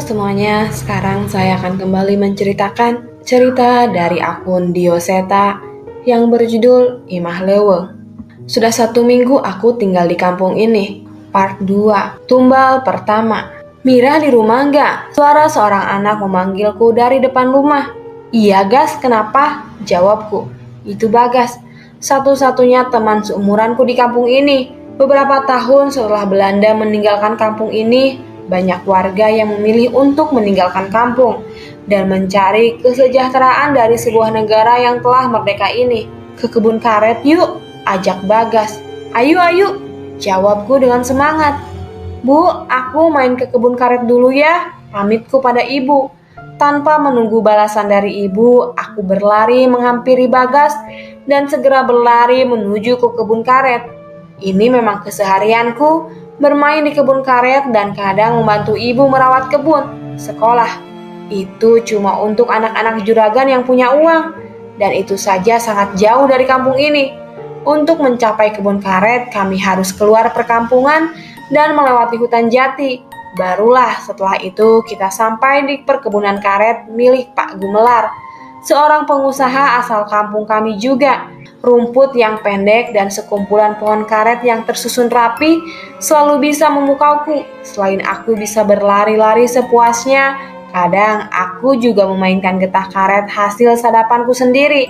semuanya, sekarang saya akan kembali menceritakan cerita dari akun Dioseta yang berjudul Imah Leuweung. Sudah 1 minggu aku tinggal di kampung ini. Part 2, Tumbal pertama. Mira di rumah nggak? Suara seorang anak memanggilku dari depan rumah. Iya Gas, kenapa? Jawabku. Itu Bagas, satu-satunya teman seumuranku di kampung ini. Beberapa tahun setelah Belanda meninggalkan kampung ini, banyak warga yang memilih untuk meninggalkan kampung dan mencari kesejahteraan dari sebuah negara yang telah merdeka ini. Ke kebun karet yuk, ajak Bagas. Ayo, jawabku dengan semangat. Bu, aku main ke kebun karet dulu ya, pamitku pada ibu. Tanpa menunggu balasan dari ibu, aku berlari menghampiri Bagas dan segera berlari menuju ke kebun karet. Ini memang keseharianku, bermain di kebun karet dan kadang membantu ibu merawat kebun. Sekolah itu cuma untuk anak-anak juragan yang punya uang, dan itu saja sangat jauh dari kampung ini. Untuk mencapai kebun karet, kami harus keluar perkampungan dan melewati hutan jati. Barulah setelah itu kita sampai di perkebunan karet milik Pak Gumelar, seorang pengusaha asal kampung kami juga. Rumput yang pendek dan sekumpulan pohon karet yang tersusun rapi selalu bisa memukauku. Selain aku bisa berlari-lari sepuasnya, kadang aku juga memainkan getah karet hasil sadapanku sendiri.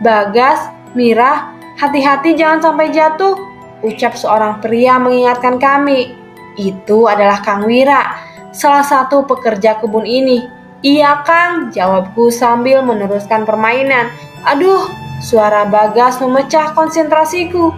Bagas, Mira, hati-hati jangan sampai jatuh, ucap seorang pria mengingatkan kami. Itu adalah Kang Wira, salah satu pekerja kebun ini. Iya Kang, jawabku sambil meneruskan permainan. Aduh, suara Bagas memecah konsentrasiku.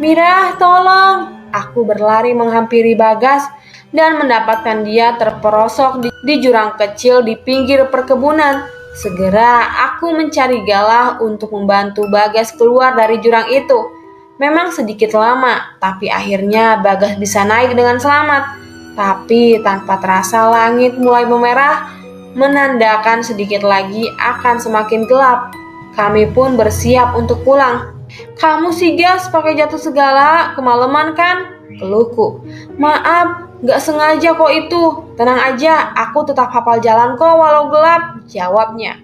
Mira, tolong! Aku berlari menghampiri Bagas dan mendapatkan dia terperosok di jurang kecil di pinggir perkebunan. Segera aku mencari galah untuk membantu Bagas keluar dari jurang itu. Memang sedikit lama, tapi akhirnya Bagas bisa naik dengan selamat. Tapi tanpa terasa langit mulai memerah, menandakan sedikit lagi akan semakin gelap. Kami pun bersiap untuk pulang. Kamu sih Gas, pakai jatuh segala, kemalaman kan? Keluhku. Maaf, gak sengaja kok itu. Tenang aja, aku tetap hafal jalan kok walau gelap, jawabnya.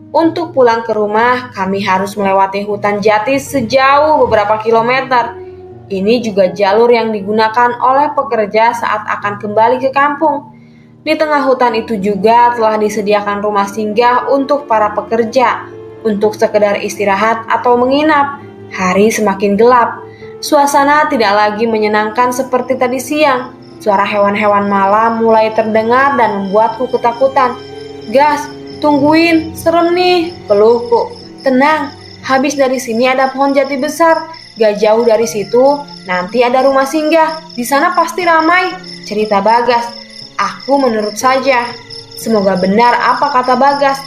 Untuk pulang ke rumah, kami harus melewati hutan jati sejauh beberapa kilometer. Ini juga jalur yang digunakan oleh pekerja saat akan kembali ke kampung. Di tengah hutan itu juga telah disediakan rumah singgah untuk para pekerja, untuk sekedar istirahat atau menginap. Hari semakin gelap. Suasana tidak lagi menyenangkan seperti tadi siang. Suara hewan-hewan malam mulai terdengar dan membuatku ketakutan. Gas, tungguin, serem nih, keluhku. Tenang, habis dari sini ada pohon jati besar. Gak jauh dari situ, nanti ada rumah singgah. Di sana pasti ramai, cerita Bagas. Aku menurut saja. Semoga benar apa kata Bagas.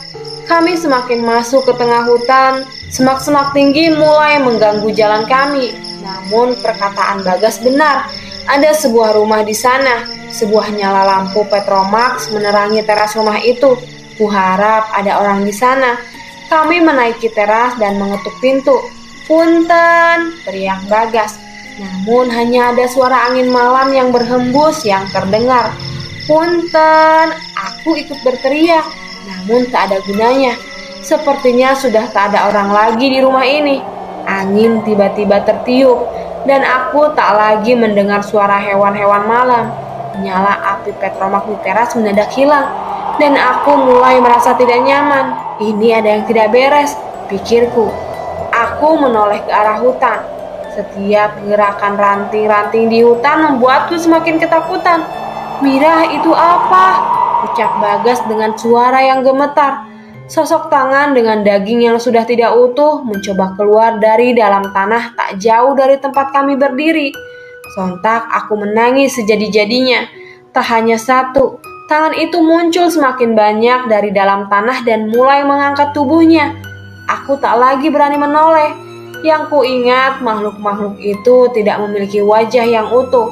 Kami semakin masuk ke tengah hutan, semak-semak tinggi mulai mengganggu jalan kami. Namun perkataan Bagas benar, ada sebuah rumah di sana. Sebuah nyala lampu Petromax menerangi teras rumah itu. Kuharap ada orang di sana. Kami menaiki teras dan mengetuk pintu. Punten, teriak Bagas. Namun hanya ada suara angin malam yang berhembus yang terdengar. Punten, aku ikut berteriak. Namun tak ada gunanya. Sepertinya sudah tak ada orang lagi di rumah ini. Angin tiba-tiba tertiup dan aku tak lagi mendengar suara hewan-hewan malam. Nyala api Petromax di teras mendadak hilang dan aku mulai merasa tidak nyaman. Ini ada yang tidak beres, pikirku. Aku menoleh ke arah hutan. Setiap gerakan ranting-ranting di hutan membuatku semakin ketakutan. Mira, itu apa? Ucap Bagas dengan suara yang gemetar. Sosok tangan dengan daging yang sudah tidak utuh mencoba keluar dari dalam tanah tak jauh dari tempat kami berdiri. Sontak aku menangis sejadi-jadinya. Tak hanya satu, tangan itu muncul semakin banyak dari dalam tanah dan mulai mengangkat tubuhnya. Aku tak lagi berani menoleh. Yang kuingat, makhluk-makhluk itu tidak memiliki wajah yang utuh.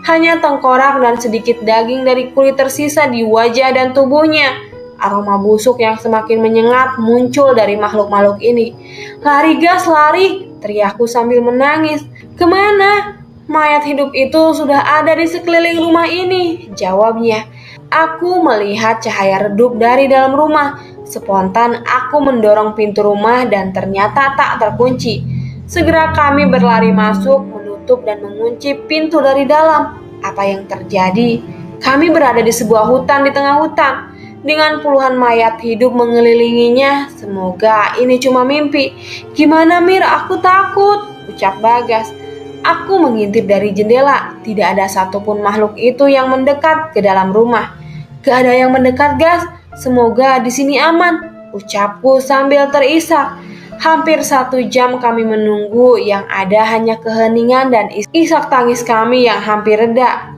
Hanya tengkorak dan sedikit daging dari kulit tersisa di wajah dan tubuhnya. Aroma busuk yang semakin menyengat muncul dari makhluk-makhluk ini. Lari Gas, lari! Teriakku sambil menangis. Kemana? Mayat hidup itu sudah ada di sekeliling rumah ini, jawabnya. Aku melihat cahaya redup dari dalam rumah. Spontan aku mendorong pintu rumah dan ternyata tak terkunci. Segera kami berlari masuk, menutup dan mengunci pintu dari dalam. Apa yang terjadi? Kami berada di sebuah hutan di tengah hutan, dengan puluhan mayat hidup mengelilinginya. Semoga ini cuma mimpi. Gimana Mir, aku takut, ucap Bagas. Aku mengintip dari jendela, tidak ada satupun makhluk itu yang mendekat ke dalam rumah. Gak ada yang mendekat, Gas. Semoga di sini aman, ucapku sambil terisak. Hampir 1 jam kami menunggu, yang ada hanya keheningan dan isak tangis kami yang hampir reda.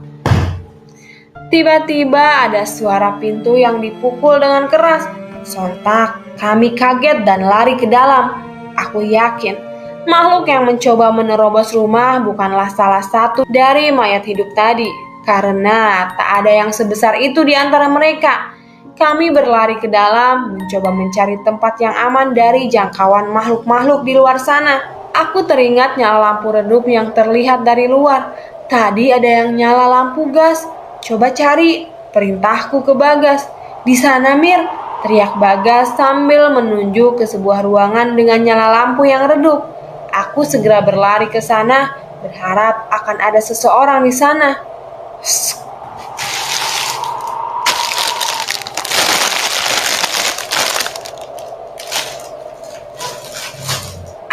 Tiba-tiba ada suara pintu yang dipukul dengan keras. Sontak kami kaget dan lari ke dalam. Aku yakin makhluk yang mencoba menerobos rumah bukanlah salah satu dari mayat hidup tadi, karena tak ada yang sebesar itu di antara mereka. Kami berlari ke dalam, mencoba mencari tempat yang aman dari jangkauan makhluk-makhluk di luar sana. Aku teringat nyala lampu redup yang terlihat dari luar. Tadi ada yang nyala lampu gas. Coba cari, perintahku ke Bagas. Di sana Mir, teriak Bagas sambil menunjuk ke sebuah ruangan dengan nyala lampu yang redup. Aku segera berlari ke sana, berharap akan ada seseorang di sana.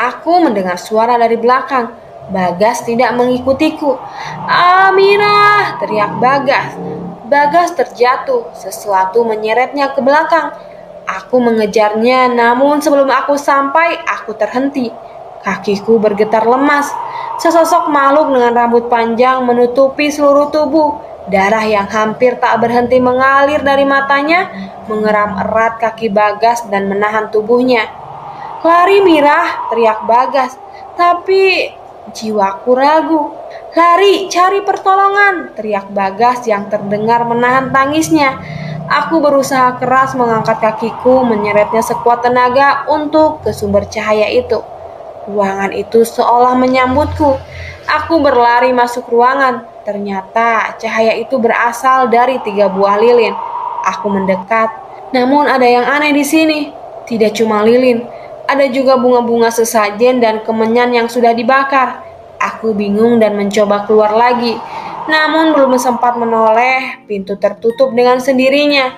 Aku mendengar suara dari belakang. Bagas tidak mengikutiku. Amirah, teriak Bagas. Bagas terjatuh, sesuatu menyeretnya ke belakang. Aku mengejarnya, namun sebelum aku sampai, aku terhenti. Kakiku bergetar lemas. Sesosok makhluk dengan rambut panjang menutupi seluruh tubuh. Darah yang hampir tak berhenti mengalir dari matanya mengeram erat kaki Bagas dan menahan tubuhnya. Lari Mirah, teriak Bagas. Tapi jiwaku ragu. Lari, cari pertolongan, teriak Bagas yang terdengar menahan tangisnya. Aku berusaha keras mengangkat kakiku, menyeretnya sekuat tenaga untuk ke sumber cahaya itu. Ruangan itu seolah menyambutku. Aku berlari masuk ruangan. Ternyata cahaya itu berasal dari 3 buah lilin. Aku mendekat, namun ada yang aneh di sini. Tidak cuma lilin, ada juga bunga-bunga sesajen dan kemenyan yang sudah dibakar. Aku bingung dan mencoba keluar lagi. Namun belum sempat menoleh, pintu tertutup dengan sendirinya.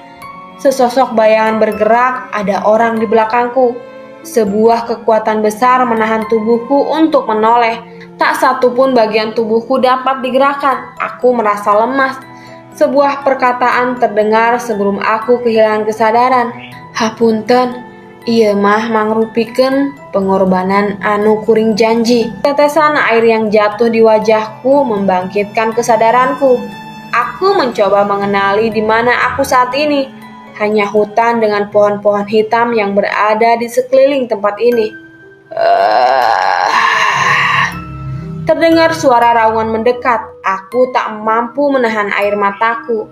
Sesosok bayangan bergerak, ada orang di belakangku. Sebuah kekuatan besar menahan tubuhku untuk menoleh. Tak satupun bagian tubuhku dapat digerakkan. Aku merasa lemas. Sebuah perkataan terdengar sebelum aku kehilangan kesadaran. Hapunten, ieu mah mangrupikeun pengorbanan anu kuring janji. Tetesan air yang jatuh di wajahku membangkitkan kesadaranku. Aku mencoba mengenali di mana aku saat ini. Hanya hutan dengan pohon-pohon hitam yang berada di sekeliling tempat ini. Terdengar suara raungan mendekat. Aku tak mampu menahan air mataku.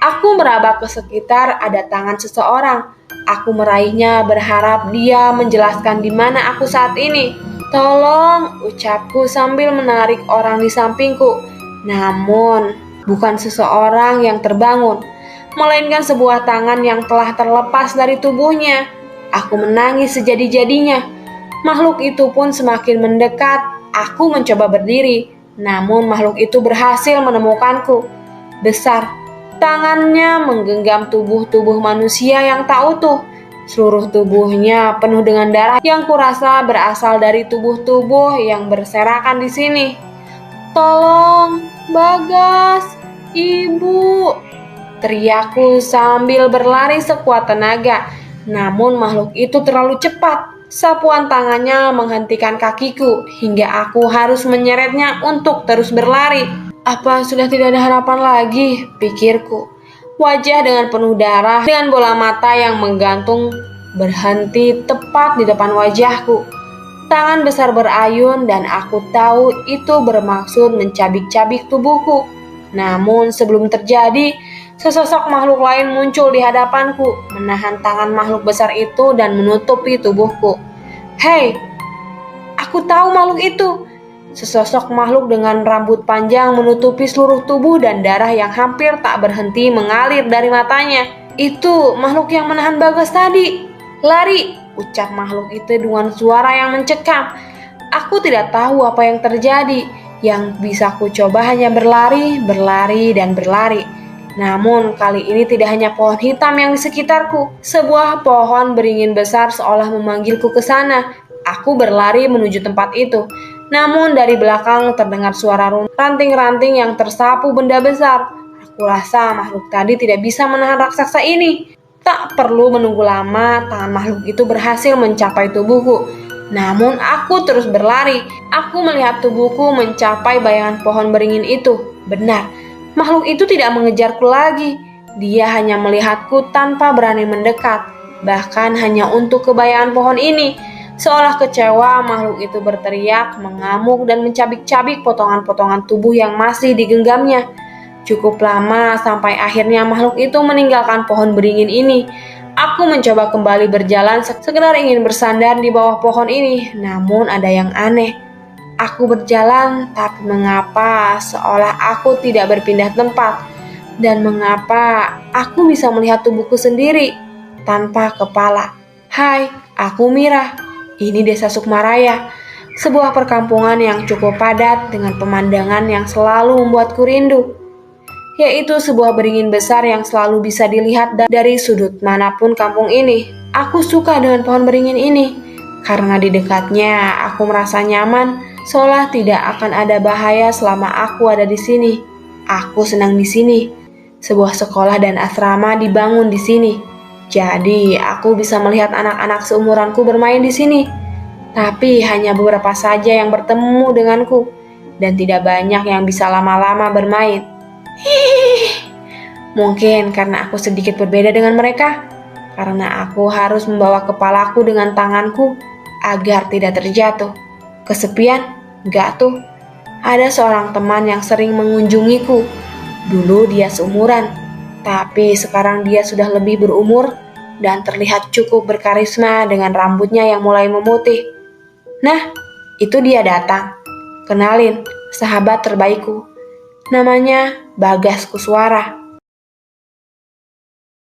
Aku meraba ke sekitar, ada tangan seseorang. Aku meraihnya berharap dia menjelaskan di mana aku saat ini. Tolong, ucapku sambil menarik orang di sampingku. Namun, bukan seseorang yang terbangun, melainkan sebuah tangan yang telah terlepas dari tubuhnya. Aku menangis sejadi-jadinya. Makhluk itu pun semakin mendekat. Aku mencoba berdiri, namun makhluk itu berhasil menemukanku. Besar, tangannya menggenggam tubuh manusia yang tak utuh. Seluruh tubuhnya penuh dengan darah yang kurasa berasal dari tubuh-tubuh yang berserakan di sini. Tolong, Bagas, Ibu, teriakku sambil berlari sekuat tenaga. Namun makhluk itu terlalu cepat. Sapuan tangannya menghentikan kakiku hingga aku harus menyeretnya untuk terus berlari. Apa sudah tidak ada harapan lagi, pikirku. Wajah dengan penuh darah, dengan bola mata yang menggantung berhenti tepat di depan wajahku. Tangan besar berayun dan aku tahu itu bermaksud mencabik-cabik tubuhku. Namun sebelum terjadi, sesosok makhluk lain muncul di hadapanku, menahan tangan makhluk besar itu dan menutupi tubuhku. Hei, aku tahu makhluk itu. Sesosok makhluk dengan rambut panjang menutupi seluruh tubuh dan darah yang hampir tak berhenti mengalir dari matanya. Itu makhluk yang menahan Bagas tadi. "Lari!" ucap makhluk itu dengan suara yang mencekam. Aku tidak tahu apa yang terjadi. Yang bisa ku coba hanya berlari, berlari, dan berlari. Namun kali ini tidak hanya pohon hitam yang di sekitarku. Sebuah pohon beringin besar seolah memanggilku ke sana. Aku berlari menuju tempat itu. Namun dari belakang terdengar suara ranting-ranting yang tersapu benda besar. Aku rasa makhluk tadi tidak bisa menahan raksasa ini. Tak perlu menunggu lama, tangan makhluk itu berhasil mencapai tubuhku. Namun aku terus berlari. Aku melihat tubuhku mencapai bayangan pohon beringin itu. Benar, makhluk itu tidak mengejarku lagi. Dia hanya melihatku tanpa berani mendekat. Bahkan hanya untuk kebayangan pohon ini. Seolah kecewa, makhluk itu berteriak, mengamuk, dan mencabik-cabik potongan-potongan tubuh yang masih digenggamnya. Cukup lama sampai akhirnya makhluk itu meninggalkan pohon beringin ini. Aku mencoba kembali berjalan sekedar ingin bersandar di bawah pohon ini, namun ada yang aneh. Aku berjalan, tapi mengapa seolah aku tidak berpindah tempat? Dan mengapa aku bisa melihat tubuhku sendiri tanpa kepala? Hai, aku Mira. Ini Desa Sukmaraya, sebuah perkampungan yang cukup padat dengan pemandangan yang selalu membuatku rindu, yaitu sebuah beringin besar yang selalu bisa dilihat dari sudut manapun kampung ini. Aku suka dengan pohon beringin ini, karena di dekatnya aku merasa nyaman, seolah tidak akan ada bahaya selama aku ada di sini. Aku senang di sini. Sebuah sekolah dan asrama dibangun di sini. Jadi, aku bisa melihat anak-anak seumuranku bermain di sini. Tapi hanya beberapa saja yang bertemu denganku, dan tidak banyak yang bisa lama-lama bermain. Mungkin karena aku sedikit berbeda dengan mereka, karena aku harus membawa kepalaku dengan tanganku agar tidak terjatuh. Kesepian? Enggak tuh. Ada seorang teman yang sering mengunjungiku. Dulu dia seumuran, tapi sekarang dia sudah lebih berumur dan terlihat cukup berkarisma dengan rambutnya yang mulai memutih. Nah, itu dia datang. Kenalin, sahabat terbaikku. Namanya Bagas Kuswara.